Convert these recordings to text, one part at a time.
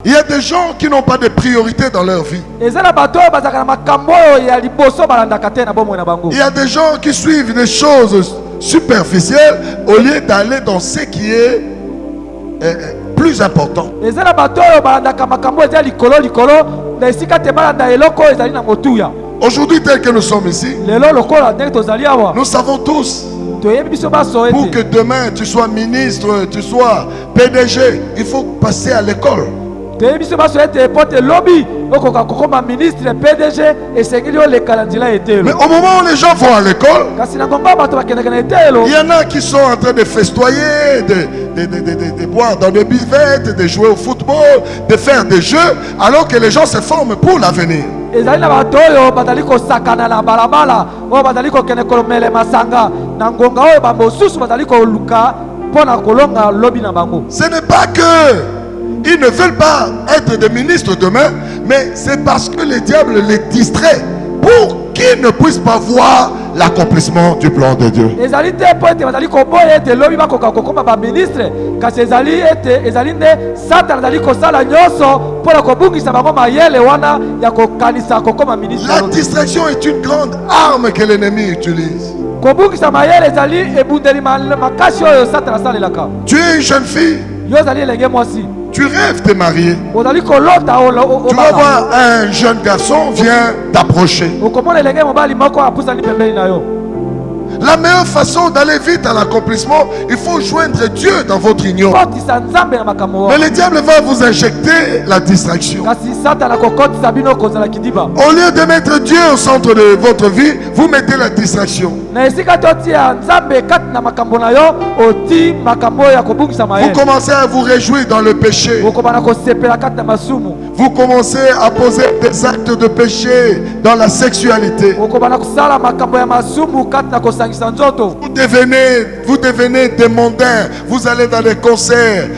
Il y a des gens qui n'ont pas de priorité dans leur vie. Il y a des gens qui suivent des choses superficielles au lieu d'aller dans ce qui est plus important. Aujourd'hui, tel que nous sommes ici, nous savons tous, pour que demain tu sois ministre, tu sois PDG, il faut passer à l'école. Mais au moment où les gens vont à l'école, il y en a qui sont en train de festoyer, de boire dans des buvettes, de jouer au football, de faire des jeux, alors que les gens se forment pour l'avenir. Ce n'est pas que ils ne veulent pas être des ministres demain, mais c'est parce que le diable les distrait pour qu'ils ne puissent pas voir l'accomplissement du plan de Dieu. La distraction est une grande arme que l'ennemi utilise. Tu es une jeune fille. Tu rêves de te marier. Tu vas voir un jeune garçon vient t'approcher. La meilleure façon d'aller vite à l'accomplissement, il faut joindre Dieu dans votre union. Mais le diable va vous injecter la distraction. Au lieu de mettre Dieu au centre de votre vie, vous mettez la distraction. Vous commencez à vous réjouir dans le péché. Vous commencez à poser des actes de péché dans la sexualité. Vous devenez des mondains. Vous allez dans des concerts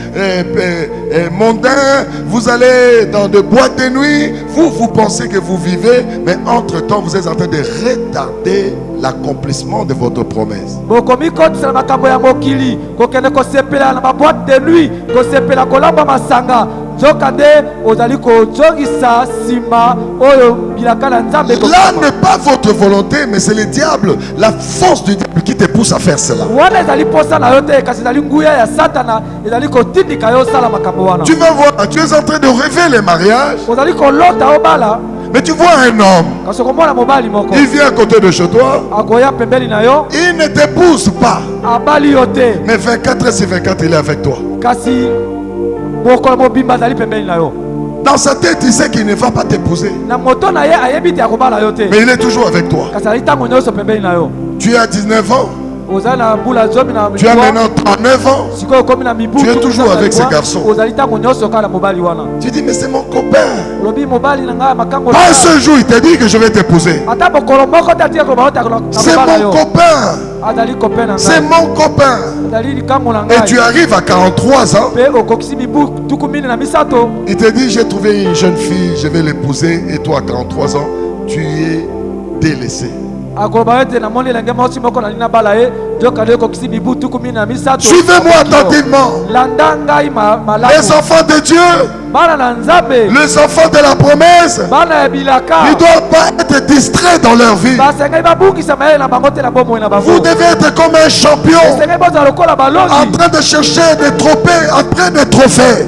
mondains. Vous allez dans des boîtes de nuit. Vous pensez que vous vivez, mais entre-temps, vous êtes en train de retarder l'accomplissement de votre promesse. Là n'est pas votre volonté, mais c'est le diable, la force du diable qui te pousse à faire cela. Tu vas voir, tu es en train de rêver les mariages, mais tu vois un homme, il vient à côté de chez toi, il ne t'épouse pas, mais 24 sur 24 il est avec toi. Dans sa tête, il sait qu'il ne va pas t'épouser, mais il est toujours avec toi. Tu as 19 ans, tu as maintenant 39 ans, tu es toujours avec ce garçon. Tu dis, mais c'est mon copain. Pas un seul jour il t'a dit que je vais t'épouser. C'est mon copain. C'est mon copain. Et tu arrives à 43 ans, il te dit, j'ai trouvé une jeune fille, je vais l'épouser. Et toi à 43 ans, tu es délaissé. Suivez-moi attentivement. Les enfants de Dieu, les enfants de la promesse, ils ne doivent pas être distraits dans leur vie. Vous devez être comme un champion, en train de chercher des trophées, en train de trophées.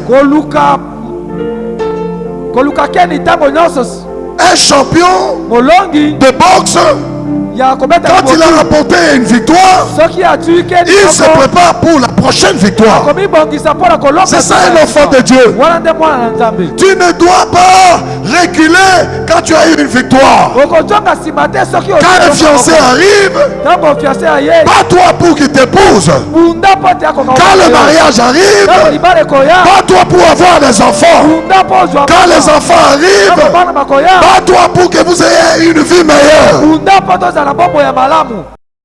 Un champion de boxe, quand il a remporté une victoire, il se prépare pour la prochaine victoire. C'est ça un enfant de Dieu. Tu ne dois pas reculer quand tu as eu une victoire. Quand un fiancé arrive, bats-toi pour qu'il t'épouse. Quand le mariage arrive, bats-toi pour avoir des enfants. Quand les enfants arrivent, bats-toi pour que vous ayez une vie meilleure.